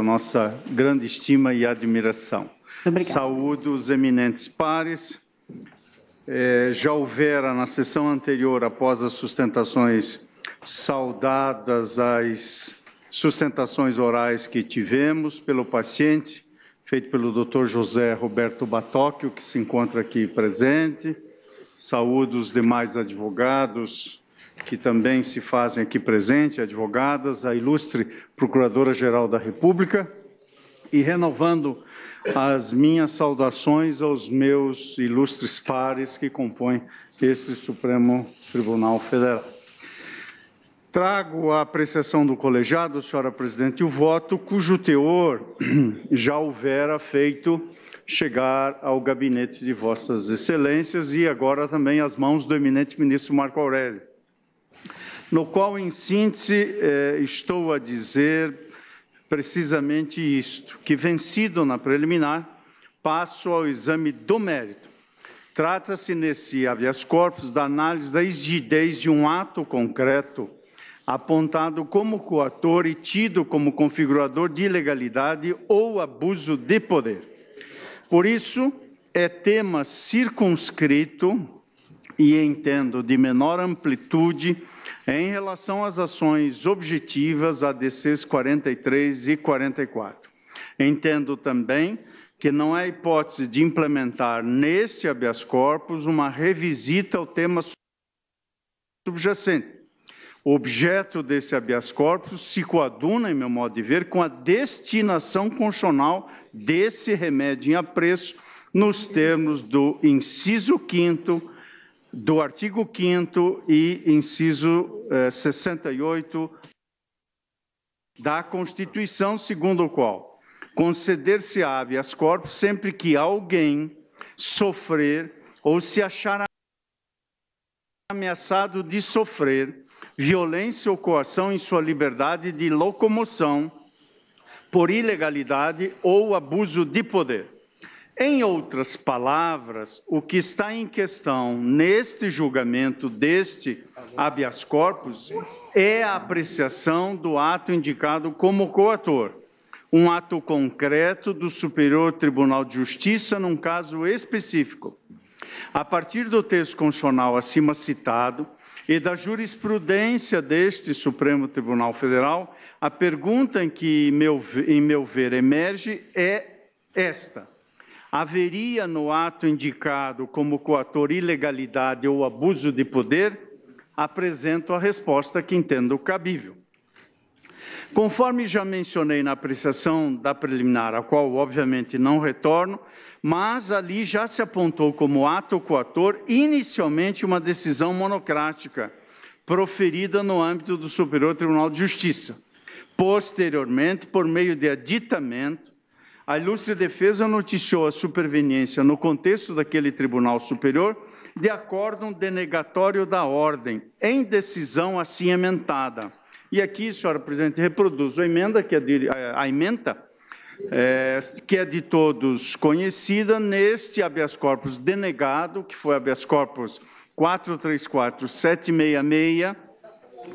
nossa grande estima e admiração. Obrigada. Saúdo os eminentes pares. Já houvera na sessão anterior, após as sustentações saudadas, as sustentações orais que tivemos pelo paciente, feito pelo Dr. José Roberto Batocchio, que se encontra aqui presente. Saúdo os demais advogados que também se fazem aqui presente, advogadas, a ilustre Procuradora-Geral da República, e renovando as minhas saudações aos meus ilustres pares que compõem este Supremo Tribunal Federal. Trago à apreciação do colegiado, senhora presidente, o voto cujo teor já houvera feito chegar ao gabinete de vossas excelências e agora também às mãos do eminente ministro Marco Aurélio, no qual, em síntese, estou a dizer precisamente isto, que, vencido na preliminar, passo ao exame do mérito. Trata-se, nesse habeas corpus, da análise da rigidez de um ato concreto apontado como coator e tido como configurador de ilegalidade ou abuso de poder. Por isso, é tema circunscrito e entendo de menor amplitude em relação às ações objetivas ADCs 43 e 44. Entendo também que não há hipótese de implementar neste habeas corpus uma revisita ao tema subjacente. O objeto desse habeas corpus se coaduna, em meu modo de ver, com a destinação constitucional desse remédio em apreço nos termos do inciso 5º do artigo 5º e inciso 68 da Constituição, segundo o qual conceder-se habeas corpus sempre que alguém sofrer ou se achar ameaçado de sofrer violência ou coação em sua liberdade de locomoção por ilegalidade ou abuso de poder. Em outras palavras, o que está em questão neste julgamento deste habeas corpus é a apreciação do ato indicado como coator, um ato concreto do Superior Tribunal de Justiça num caso específico. A partir do texto constitucional acima citado e da jurisprudência deste Supremo Tribunal Federal, a pergunta em meu ver, emerge é esta: haveria no ato indicado como coator ilegalidade ou abuso de poder? Apresento a resposta que entendo cabível. Conforme já mencionei na apreciação da preliminar, a qual obviamente não retorno, mas ali já se apontou como ato coator inicialmente uma decisão monocrática proferida no âmbito do Superior Tribunal de Justiça. Posteriormente, por meio de aditamento, a ilustre defesa noticiou a superveniência no contexto daquele Tribunal Superior de acórdão denegatório da ordem, em decisão assim emendada. E aqui, senhora presidente, reproduzo a emenda, que é de todos conhecida, neste habeas corpus denegado, que foi habeas corpus 434-766,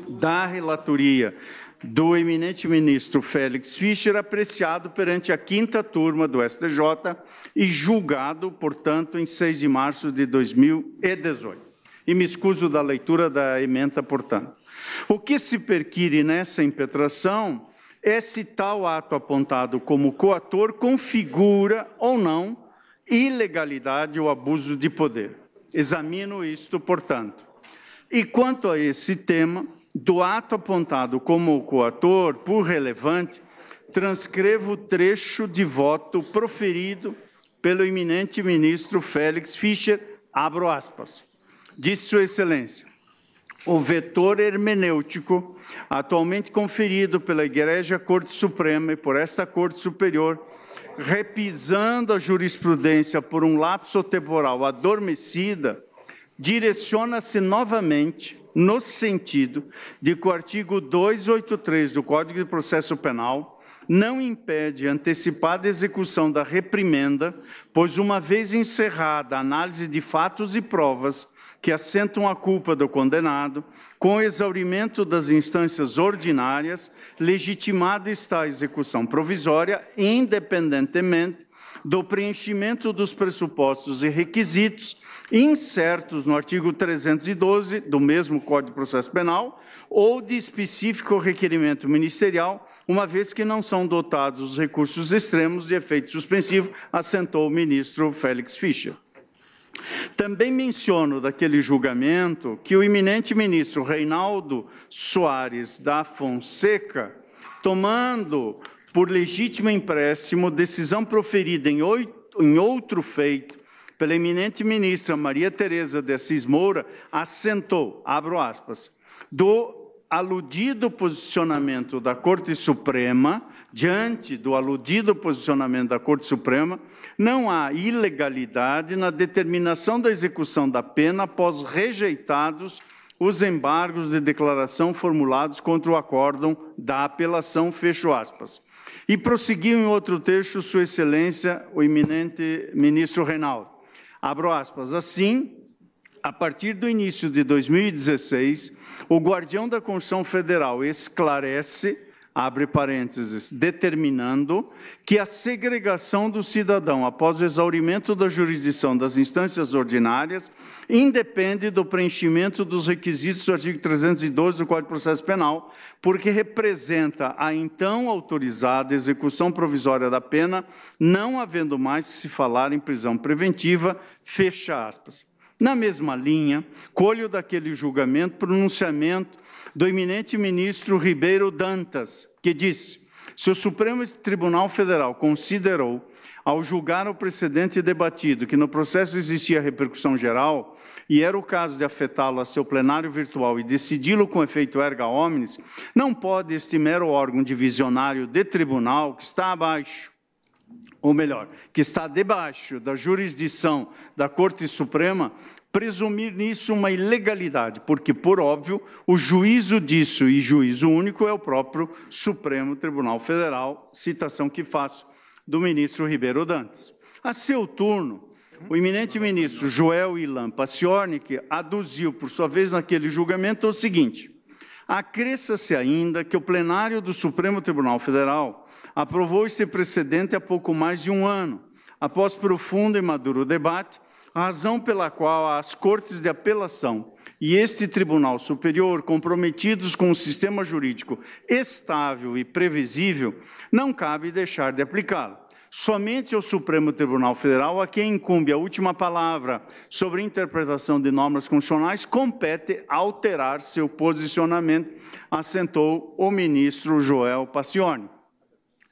da relatoria do eminente ministro Félix Fischer, apreciado perante a 5ª turma do STJ e julgado, portanto, em 6 de março de 2018. E me excuso da leitura da ementa, portanto. O que se perquire nessa impetração é se tal ato apontado como coator configura ou não ilegalidade ou abuso de poder. Examino isto, portanto. E quanto a esse tema, do ato apontado como coator, por relevante, transcrevo o trecho de voto proferido pelo eminente ministro Félix Fischer, abro aspas, disse Sua Excelência: o vetor hermenêutico, atualmente conferido pela Egrégia Corte Suprema e por esta Corte Superior, repisando a jurisprudência por um lapso temporal adormecida, direciona-se novamente no sentido de que o artigo 283 do Código de Processo Penal não impede a antecipada execução da reprimenda, pois, uma vez encerrada a análise de fatos e provas, que assentam a culpa do condenado, com o exaurimento das instâncias ordinárias, legitimada está a execução provisória, independentemente do preenchimento dos pressupostos e requisitos incertos no artigo 312 do mesmo Código de Processo Penal ou de específico requerimento ministerial, uma vez que não são dotados os recursos extremos de efeito suspensivo, assentou o ministro Félix Fischer. Também menciono daquele julgamento que o eminente ministro Reinaldo Soares da Fonseca, tomando por legítimo empréstimo decisão proferida em outro feito pela eminente ministra Maria Tereza de Assis Moura, assentou, abro aspas, do aludido posicionamento da Corte Suprema, diante do aludido posicionamento da Corte Suprema, não há ilegalidade na determinação da execução da pena após rejeitados os embargos de declaração formulados contra o acórdão da apelação, fecho aspas. E prosseguiu em outro trecho Sua Excelência, o eminente ministro Reinaldo. Abro aspas, assim, a partir do início de 2016, o guardião da Constituição Federal esclarece, abre parênteses, determinando que a segregação do cidadão após o exaurimento da jurisdição das instâncias ordinárias independe do preenchimento dos requisitos do artigo 312 do Código de Processo Penal, porque representa a então autorizada execução provisória da pena, não havendo mais que se falar em prisão preventiva, fecha aspas. Na mesma linha, colho daquele julgamento pronunciamento do eminente ministro Ribeiro Dantas, que disse: se o Supremo Tribunal Federal considerou, ao julgar o precedente debatido, que no processo existia repercussão geral, e era o caso de afetá-lo a seu plenário virtual e decidi-lo com efeito erga omnes, não pode este mero órgão divisionário de tribunal que está abaixo, ou melhor, que está debaixo da jurisdição da Corte Suprema, presumir nisso uma ilegalidade, porque, por óbvio, o juízo disso e juízo único é o próprio Supremo Tribunal Federal, citação que faço do ministro Ribeiro Dantas. A seu turno, o eminente ministro Joel Ilan Paciornik aduziu, por sua vez, naquele julgamento, o seguinte: acresça-se ainda que o plenário do Supremo Tribunal Federal aprovou esse precedente há pouco mais de um ano, após profundo e maduro debate, a razão pela qual as Cortes de Apelação e este Tribunal Superior, comprometidos com um sistema jurídico estável e previsível, não cabe deixar de aplicá-lo. Somente ao Supremo Tribunal Federal, a quem incumbe a última palavra sobre a interpretação de normas constitucionais, compete alterar seu posicionamento, assentou o ministro Joel Paciornik.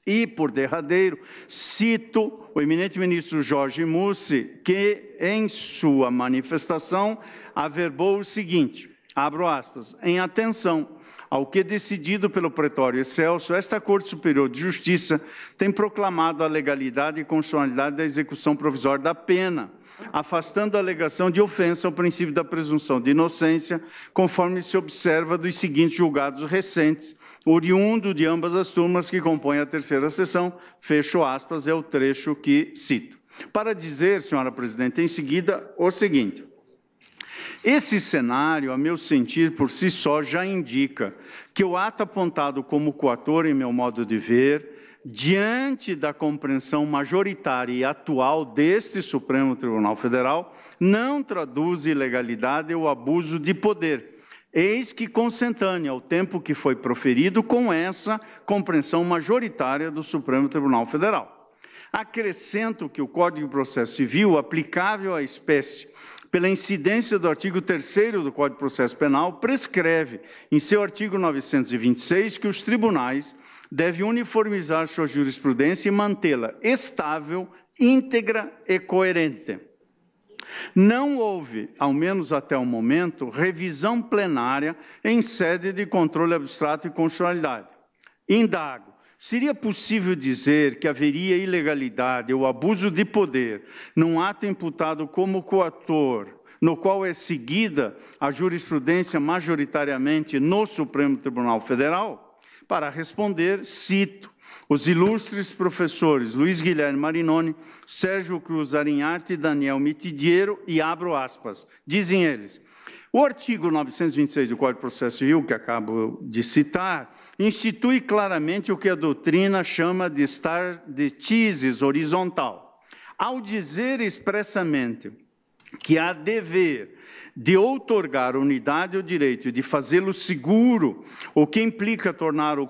E, por derradeiro, cito o eminente ministro Jorge Mussi, que, em sua manifestação, averbou o seguinte, abro aspas, em atenção ao que decidido pelo Pretório Excelso, esta Corte Superior de Justiça tem proclamado a legalidade e constitucionalidade da execução provisória da pena, afastando a alegação de ofensa ao princípio da presunção de inocência, conforme se observa dos seguintes julgados recentes, oriundo de ambas as turmas que compõem a terceira sessão, fecho aspas, é o trecho que cito. Para dizer, senhora presidente, em seguida, o seguinte: esse cenário, a meu sentir, por si só, já indica que o ato apontado como coator, em meu modo de ver, diante da compreensão majoritária e atual deste Supremo Tribunal Federal, não traduz ilegalidade ou abuso de poder, eis que consentânea ao tempo que foi proferido com essa compreensão majoritária do Supremo Tribunal Federal. Acrescento que o Código de Processo Civil, aplicável à espécie, pela incidência do artigo 3º do Código de Processo Penal, prescreve, em seu artigo 926, que os tribunais devem uniformizar sua jurisprudência e mantê-la estável, íntegra e coerente. Não houve, ao menos até o momento, revisão plenária em sede de controle abstrato e constitucionalidade. Indago, seria possível dizer que haveria ilegalidade ou abuso de poder num ato imputado como coator, no qual é seguida a jurisprudência majoritariamente no Supremo Tribunal Federal? Para responder, cito os ilustres professores Luiz Guilherme Marinoni, Sérgio Cruz Arinharte e Daniel Mitidiero, e abro aspas, dizem eles: o artigo 926 do Código de Processo Civil, que acabo de citar, institui claramente o que a doutrina chama de stare decisis horizontal. Ao dizer expressamente que há dever de outorgar unidade ao direito de fazê-lo seguro, o que implica torná-lo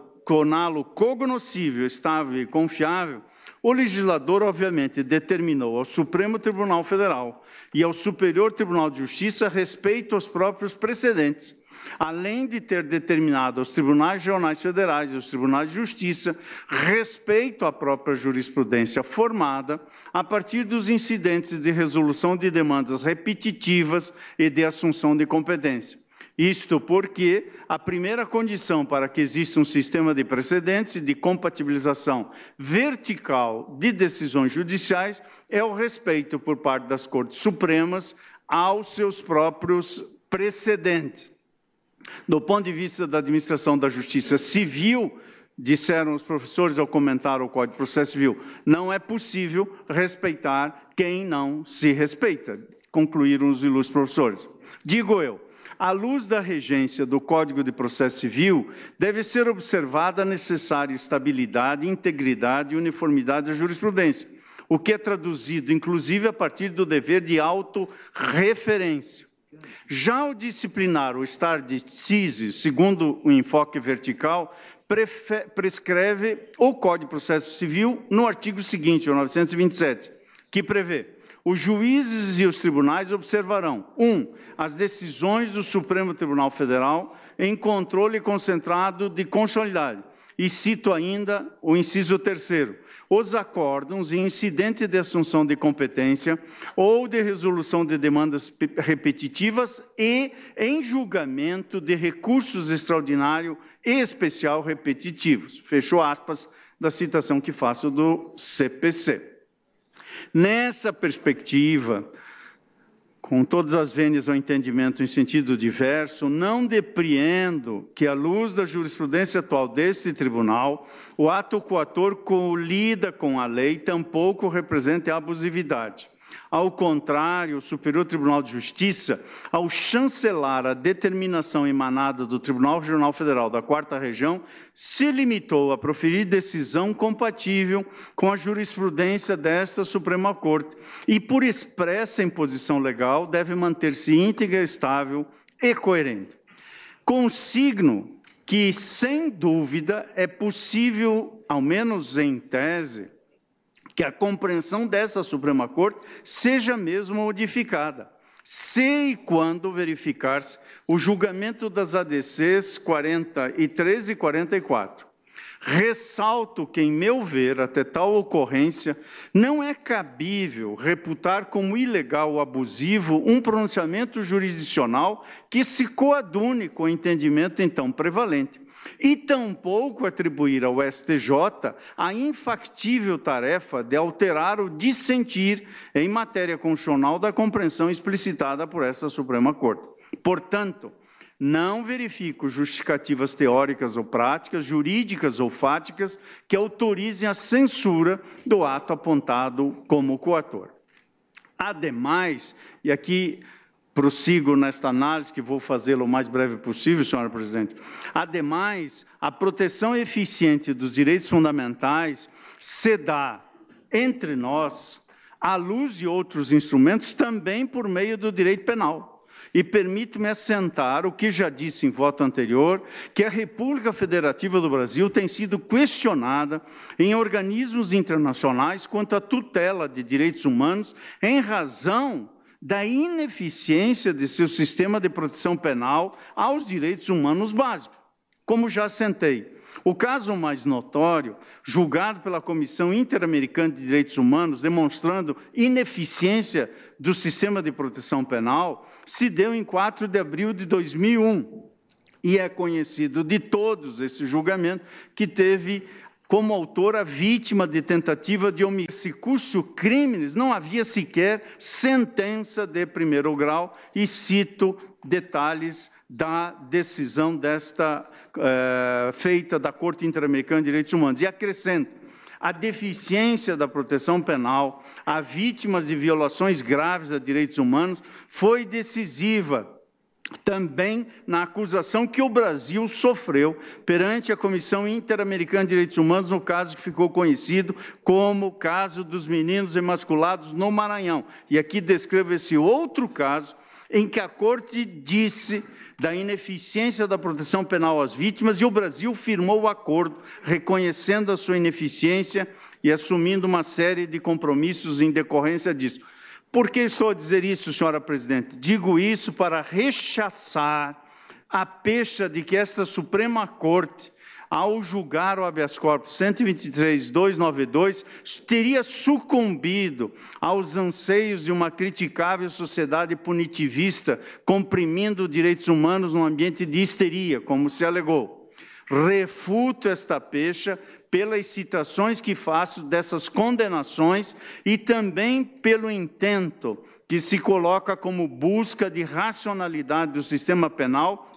cognoscível, estável e confiável, o legislador, obviamente, determinou ao Supremo Tribunal Federal e ao Superior Tribunal de Justiça respeito aos próprios precedentes, além de ter determinado aos tribunais regionais federais e aos tribunais de justiça respeito à própria jurisprudência formada a partir dos incidentes de resolução de demandas repetitivas e de assunção de competência. Isto porque a primeira condição para que exista um sistema de precedentes e de compatibilização vertical de decisões judiciais é o respeito por parte das Cortes Supremas aos seus próprios precedentes. Do ponto de vista da administração da justiça civil, disseram os professores ao comentar o Código de Processo Civil, não é possível respeitar quem não se respeita, concluíram os ilustres professores. Digo eu, à luz da regência do Código de Processo Civil, deve ser observada a necessária estabilidade, integridade e uniformidade da jurisprudência, o que é traduzido, inclusive, a partir do dever de autorreferência. Já o disciplinar, o stare decisis, segundo o enfoque vertical, prescreve o Código de Processo Civil no artigo seguinte, o 927, que prevê: os juízes e os tribunais observarão, 1. As decisões do Supremo Tribunal Federal em controle concentrado de constitucionalidade. E cito ainda o inciso 3º. Os acórdãos e incidente de assunção de competência ou de resolução de demandas repetitivas e em julgamento de recursos extraordinário e especial repetitivos. Fechou aspas da citação que faço do CPC. Nessa perspectiva, com todas as vênias ao entendimento em sentido diverso, não depreendo que, à luz da jurisprudência atual deste tribunal, o ato coator colida com a lei tampouco represente abusividade. Ao contrário, o Superior Tribunal de Justiça, ao chancelar a determinação emanada do Tribunal Regional Federal da 4ª Região, se limitou a proferir decisão compatível com a jurisprudência desta Suprema Corte e, por expressa imposição legal, deve manter-se íntegra, estável e coerente. Consigno que, sem dúvida, é possível, ao menos em tese, que a compreensão dessa Suprema Corte seja mesmo modificada, se e quando verificar-se o julgamento das ADCs 43 e 44. Ressalto que, em meu ver, até tal ocorrência, não é cabível reputar como ilegal ou abusivo um pronunciamento jurisdicional que se coadune com o entendimento então prevalente, e tampouco atribuir ao STJ a infactível tarefa de alterar o dissentir em matéria constitucional da compreensão explicitada por essa Suprema Corte. Portanto, não verifico justificativas teóricas ou práticas, jurídicas ou fáticas, que autorizem a censura do ato apontado como coator. Ademais, e aqui prossigo nesta análise, que vou fazê-lo o mais breve possível, senhora presidente. Ademais, a proteção eficiente dos direitos fundamentais se dá, entre nós, à luz de outros instrumentos, também por meio do direito penal. E permito-me assentar o que já disse em voto anterior, que a República Federativa do Brasil tem sido questionada em organismos internacionais quanto à tutela de direitos humanos em razão da ineficiência de seu sistema de proteção penal aos direitos humanos básicos. Como já assentei, o caso mais notório, julgado pela Comissão Interamericana de Direitos Humanos, demonstrando ineficiência do sistema de proteção penal, se deu em 4 de abril de 2001. E é conhecido de todos esse julgamento que teve como autora vítima de tentativa de homicídio, cujo crimes não havia sequer sentença de primeiro grau, e cito detalhes da decisão feita da Corte Interamericana de Direitos Humanos. E acrescento, a deficiência da proteção penal a vítimas de violações graves a direitos humanos foi decisiva também na acusação que o Brasil sofreu perante a Comissão Interamericana de Direitos Humanos, no caso que ficou conhecido como o caso dos meninos emasculados no Maranhão. E aqui descrevo esse outro caso em que a Corte disse da ineficiência da proteção penal às vítimas e o Brasil firmou o acordo reconhecendo a sua ineficiência e assumindo uma série de compromissos em decorrência disso. Por que estou a dizer isso, senhora presidente? Digo isso para rechaçar a pecha de que esta Suprema Corte, ao julgar o habeas corpus 123.292, teria sucumbido aos anseios de uma criticável sociedade punitivista, comprimindo direitos humanos num ambiente de histeria, como se alegou. Refuto esta pecha pelas citações que faço dessas condenações e também pelo intento que se coloca como busca de racionalidade do sistema penal,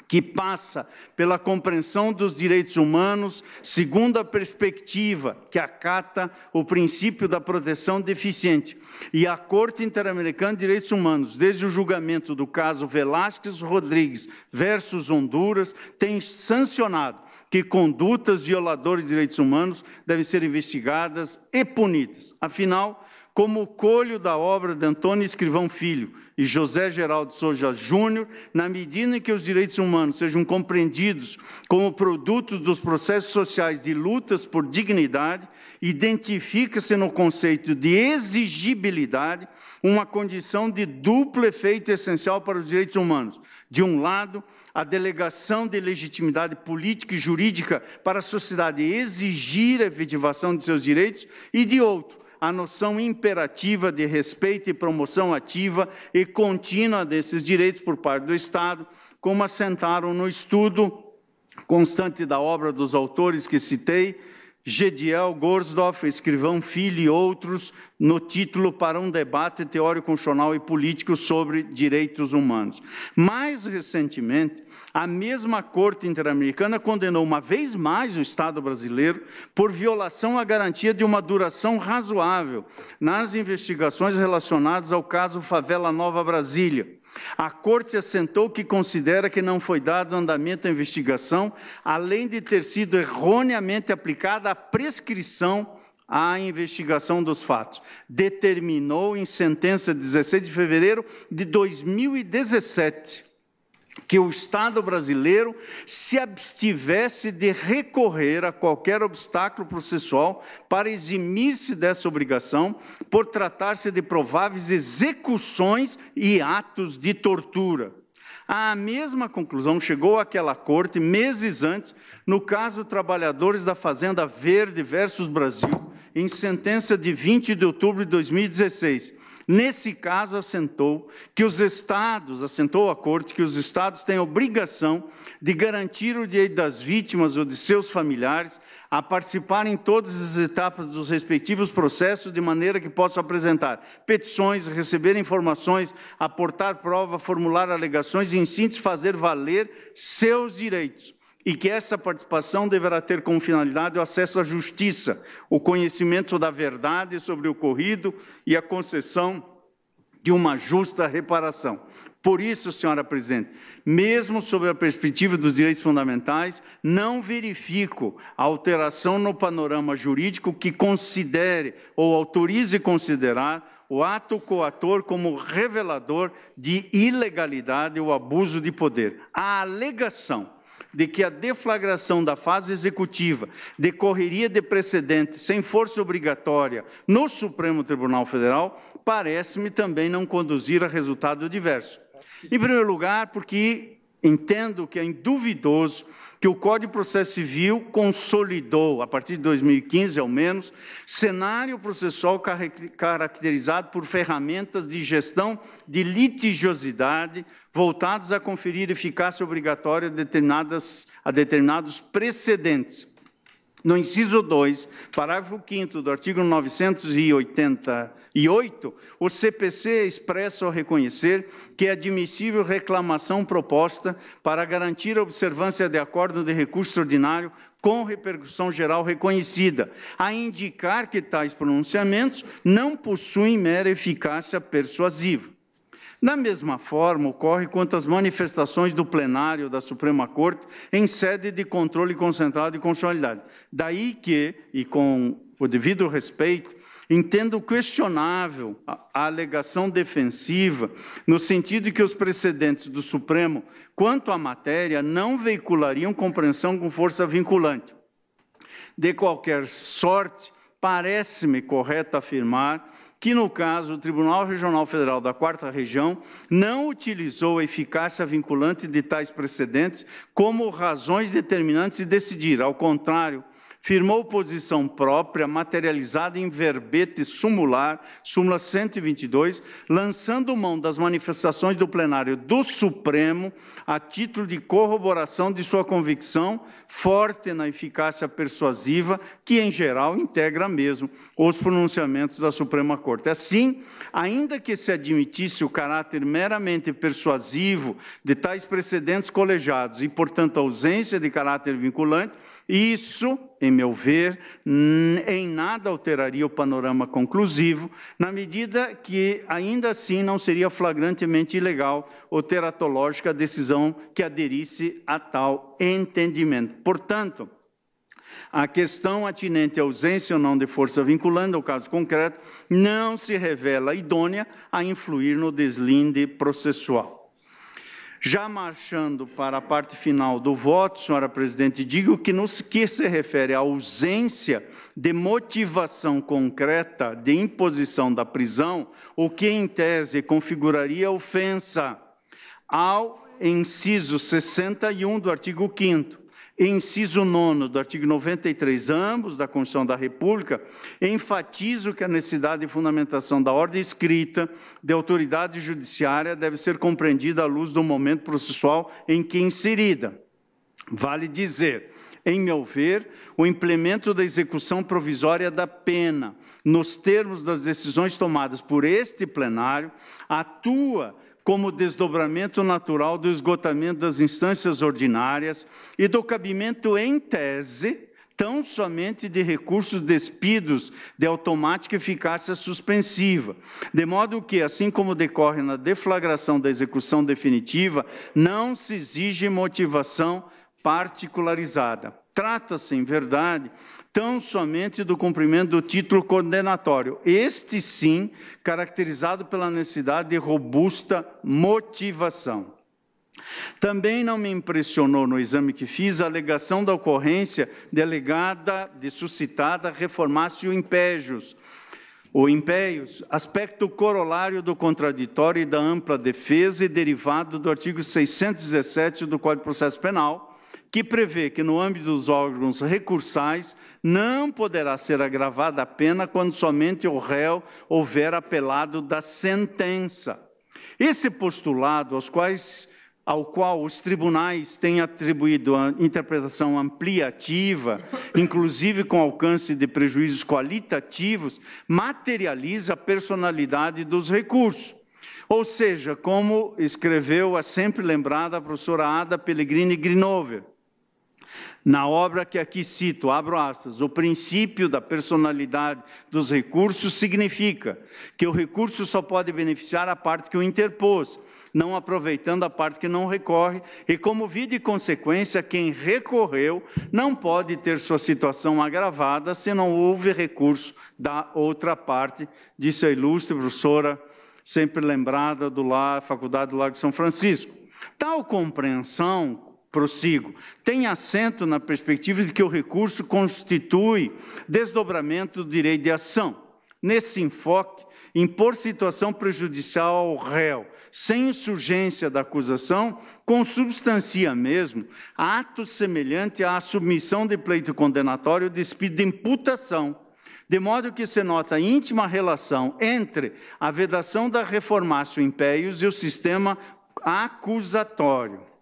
que passa pela compreensão dos direitos humanos segundo a perspectiva que acata o princípio da proteção deficiente. E a Corte Interamericana de Direitos Humanos, desde o julgamento do caso Velásquez Rodrigues versus Honduras, tem sancionado que condutas violadoras de direitos humanos devem ser investigadas e punidas. Afinal, como colho da obra de Antônio Escrivão Filho e José Geraldo Souza Júnior, na medida em que os direitos humanos sejam compreendidos como produtos dos processos sociais de lutas por dignidade, identifica-se no conceito de exigibilidade uma condição de duplo efeito essencial para os direitos humanos. De um lado, a delegação de legitimidade política e jurídica para a sociedade exigir a efetivação de seus direitos, e de outro, a noção imperativa de respeito e promoção ativa e contínua desses direitos por parte do Estado, como assentaram no estudo constante da obra dos autores que citei, Gediel, Gorsdorf, Escrivão Filho e outros, no título Para um debate teórico, constitucional e político sobre direitos humanos. Mais recentemente, a mesma Corte Interamericana condenou uma vez mais o Estado brasileiro por violação à garantia de uma duração razoável nas investigações relacionadas ao caso Favela Nova Brasília. A Corte assentou que considera que não foi dado andamento à investigação, além de ter sido erroneamente aplicada a prescrição à investigação dos fatos. Determinou em sentença de 16 de fevereiro de 2017 que o Estado brasileiro se abstivesse de recorrer a qualquer obstáculo processual para eximir-se dessa obrigação, por tratar-se de prováveis execuções e atos de tortura. À mesma conclusão chegou aquela Corte meses antes, no caso Trabalhadores da Fazenda Verde versus Brasil, em sentença de 20 de outubro de 2016. Nesse caso, assentou a Corte que os Estados têm a obrigação de garantir o direito das vítimas ou de seus familiares a participar em todas as etapas dos respectivos processos, de maneira que possam apresentar petições, receber informações, aportar prova, formular alegações e, em síntese, fazer valer seus direitos. E que essa participação deverá ter como finalidade o acesso à justiça, o conhecimento da verdade sobre o ocorrido e a concessão de uma justa reparação. Por isso, senhora presidente, mesmo sob a perspectiva dos direitos fundamentais, não verifico a alteração no panorama jurídico que considere ou autorize considerar o ato coator como revelador de ilegalidade ou abuso de poder. A alegação de que a deflagração da fase executiva decorreria de precedente sem força obrigatória no Supremo Tribunal Federal, parece-me também não conduzir a resultado diverso. Em primeiro lugar, porque entendo que é induvidoso que o Código de Processo Civil consolidou, a partir de 2015 ao menos, cenário processual caracterizado por ferramentas de gestão de litigiosidade voltadas a conferir eficácia obrigatória a determinados precedentes. No inciso 2, parágrafo 5º do artigo 988, o CPC expressa ao reconhecer que é admissível reclamação proposta para garantir a observância de acordo de recurso ordinário com repercussão geral reconhecida, a indicar que tais pronunciamentos não possuem mera eficácia persuasiva. Da mesma forma, ocorre quanto às manifestações do plenário da Suprema Corte em sede de controle concentrado de constitucionalidade. Daí que, e com o devido respeito, entendo questionável a alegação defensiva, no sentido de que os precedentes do Supremo, quanto à matéria, não veiculariam compreensão com força vinculante. De qualquer sorte, parece-me correto afirmar que, no caso, o Tribunal Regional Federal da 4ª Região não utilizou a eficácia vinculante de tais precedentes como razões determinantes de decidir. Ao contrário, firmou posição própria, materializada em verbete sumular, súmula 122, lançando mão das manifestações do plenário do Supremo a título de corroboração de sua convicção, forte na eficácia persuasiva, que, em geral, integra mesmo os pronunciamentos da Suprema Corte. Assim, ainda que se admitisse o caráter meramente persuasivo de tais precedentes colegiados e, portanto, a ausência de caráter vinculante, isso, em meu ver, em nada alteraria o panorama conclusivo, na medida que, ainda assim, não seria flagrantemente ilegal ou teratológica a decisão que aderisse a tal entendimento. Portanto, a questão atinente à ausência ou não de força vinculante, no caso concreto, não se revela idônea a influir no deslinde processual. Já marchando para a parte final do voto, senhora presidente, digo que no que se refere à ausência de motivação concreta de imposição da prisão, o que em tese configuraria ofensa ao inciso 61 do artigo 5º, inciso 9º do artigo 93, ambos da Constituição da República, enfatizo que a necessidade de fundamentação da ordem escrita de autoridade judiciária deve ser compreendida à luz do momento processual em que inserida. Vale dizer, em meu ver, o implemento da execução provisória da pena, nos termos das decisões tomadas por este plenário, atua como desdobramento natural do esgotamento das instâncias ordinárias e do cabimento em tese, tão somente de recursos despidos de automática eficácia suspensiva, de modo que, assim como decorre na deflagração da execução definitiva, não se exige motivação particularizada. Trata-se, em verdade, tão somente do cumprimento do título condenatório, este sim caracterizado pela necessidade de robusta motivação. Também não me impressionou no exame que fiz a alegação da ocorrência delegada de suscitada reformácio impégios, ou impéios, aspecto corolário do contraditório e da ampla defesa e derivado do artigo 617 do Código de Processo Penal, que prevê que, no âmbito dos órgãos recursais, não poderá ser agravada a pena quando somente o réu houver apelado da sentença. Esse postulado, ao qual os tribunais têm atribuído a interpretação ampliativa, inclusive com alcance de prejuízos qualitativos, materializa a personalidade dos recursos. Ou seja, como escreveu a sempre lembrada professora Ada Pellegrini Grinover, na obra que aqui cito, abro aspas, o princípio da personalidade dos recursos significa que o recurso só pode beneficiar a parte que o interpôs, não aproveitando a parte que não recorre, e como via de consequência, quem recorreu não pode ter sua situação agravada se não houve recurso da outra parte, disse a ilustre professora, sempre lembrada da Faculdade do Largo de São Francisco. Tal compreensão, prossigo, tem assento na perspectiva de que o recurso constitui desdobramento do direito de ação. Nesse enfoque, impor situação prejudicial ao réu, sem insurgência da acusação, consubstancia mesmo ato semelhante à submissão de pleito condenatório despido de imputação, de modo que se nota íntima relação entre a vedação da reformácio impéius e o sistema acusatório.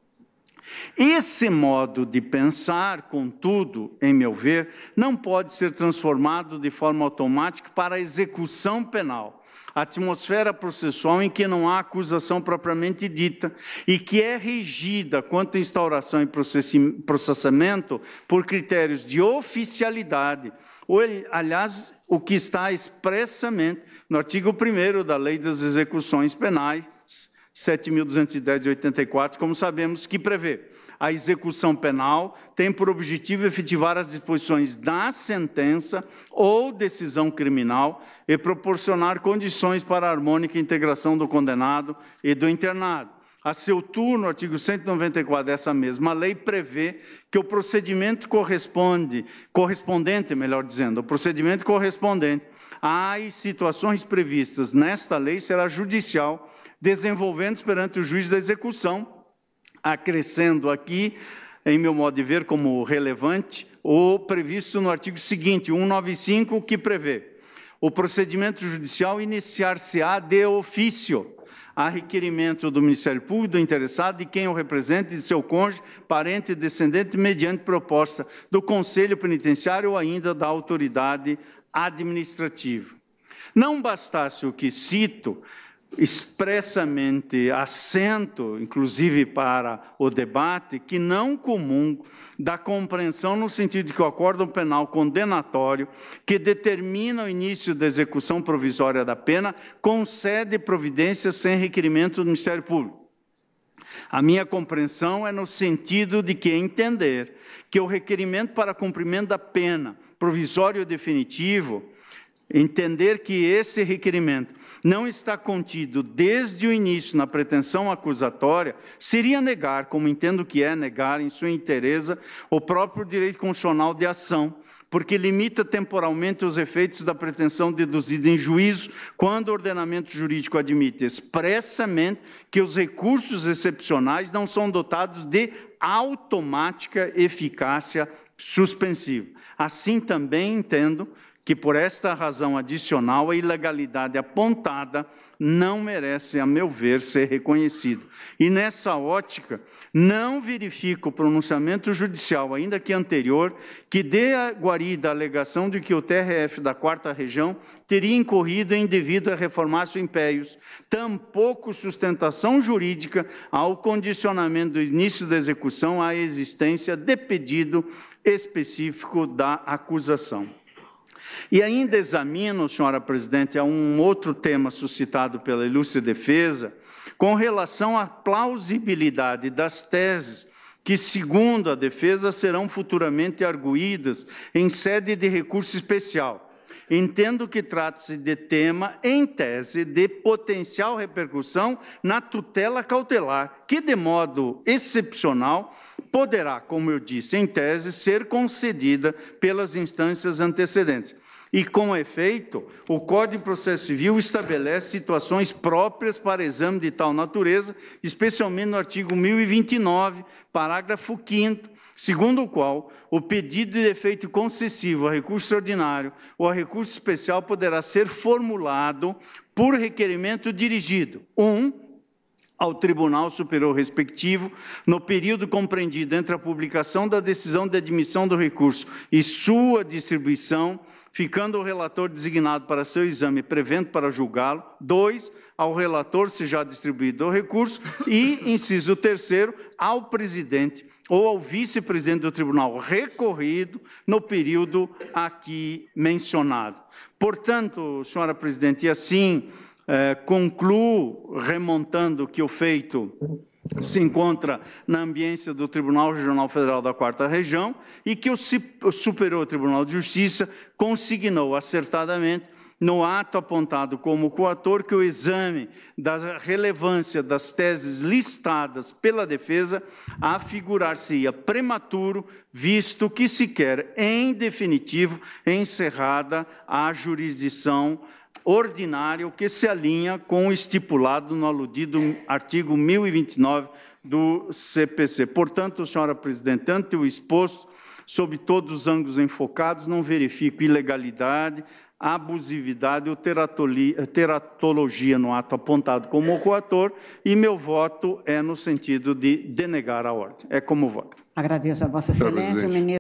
Esse modo de pensar, contudo, em meu ver, não pode ser transformado de forma automática para a execução penal. A atmosfera processual em que não há acusação propriamente dita e que é regida quanto à instauração e processamento por critérios de oficialidade, ou, aliás, o que está expressamente no artigo 1º da Lei das Execuções Penais, 7.210 de 84, como sabemos, que prevê: a execução penal tem por objetivo efetivar as disposições da sentença ou decisão criminal e proporcionar condições para a harmônica integração do condenado e do internado. A seu turno, o artigo 194 dessa mesma lei prevê que o procedimento correspondente às situações previstas nesta lei será judicial, desenvolvendo-se perante o juiz da execução, acrescendo aqui, em meu modo de ver, como relevante, o previsto no artigo seguinte, 195, que prevê: o procedimento judicial iniciar-se-á de ofício, a requerimento do Ministério Público, do interessado, de quem o represente, de seu cônjuge, parente e descendente, mediante proposta do Conselho Penitenciário ou ainda da autoridade administrativa. Não bastasse o que cito, expressamente assento, inclusive para o debate, que não comungo da compreensão no sentido de que o acórdão penal condenatório, que determina o início da execução provisória da pena, concede providências sem requerimento do Ministério Público. A minha compreensão é no sentido de que entender que o requerimento para cumprimento da pena, provisório ou definitivo, entender que esse requerimento não está contido desde o início na pretensão acusatória, seria negar, como entendo que é negar em sua inteireza, o próprio direito constitucional de ação, porque limita temporalmente os efeitos da pretensão deduzida em juízo, quando o ordenamento jurídico admite expressamente que os recursos excepcionais não são dotados de automática eficácia suspensiva. Assim também entendo que, por esta razão adicional, a ilegalidade apontada não merece, a meu ver, ser reconhecida. E, nessa ótica, não verifico o pronunciamento judicial, ainda que anterior, que dê a guarida à alegação de que o TRF da 4ª Região teria incorrido em devida reformatio impeius, tampouco sustentação jurídica ao condicionamento do início da execução à existência de pedido específico da acusação. E ainda examino, senhora presidente, a um outro tema suscitado pela ilustre defesa, com relação à plausibilidade das teses que, segundo a defesa, serão futuramente arguídas em sede de recurso especial. Entendo que trata-se de tema, em tese, de potencial repercussão na tutela cautelar, que, de modo excepcional, poderá, como eu disse, em tese, ser concedida pelas instâncias antecedentes. E, com efeito, o Código de Processo Civil estabelece situações próprias para exame de tal natureza, especialmente no artigo 1029, parágrafo 5º, segundo o qual o pedido de efeito concessivo a recurso ordinário ou a recurso especial poderá ser formulado por requerimento dirigido, ao Tribunal Superior respectivo, no período compreendido entre a publicação da decisão de admissão do recurso e sua distribuição, ficando o relator designado para seu exame, prevendo para julgá-lo. 2, ao relator, se já distribuído o recurso. E, inciso 3º, ao presidente ou ao vice-presidente do tribunal recorrido no período aqui mencionado. Portanto, senhora presidente, e assim concluo remontando que o feito se encontra na ambiência do Tribunal Regional Federal da 4ª Região e que o Superior Tribunal de Justiça consignou acertadamente no ato apontado como coator que o exame da relevância das teses listadas pela defesa afigurar-se-ia prematuro, visto que se quer, em definitivo, encerrada a jurisdição ordinário que se alinha com o estipulado no aludido artigo 1029 do CPC. Portanto, senhora presidente, ante o exposto, sob todos os ângulos enfocados, não verifico ilegalidade abusividade ou teratologia no ato apontado como coator, e meu voto é no sentido de denegar a ordem. É como voto. Agradeço a Vossa Excelência, o ministro.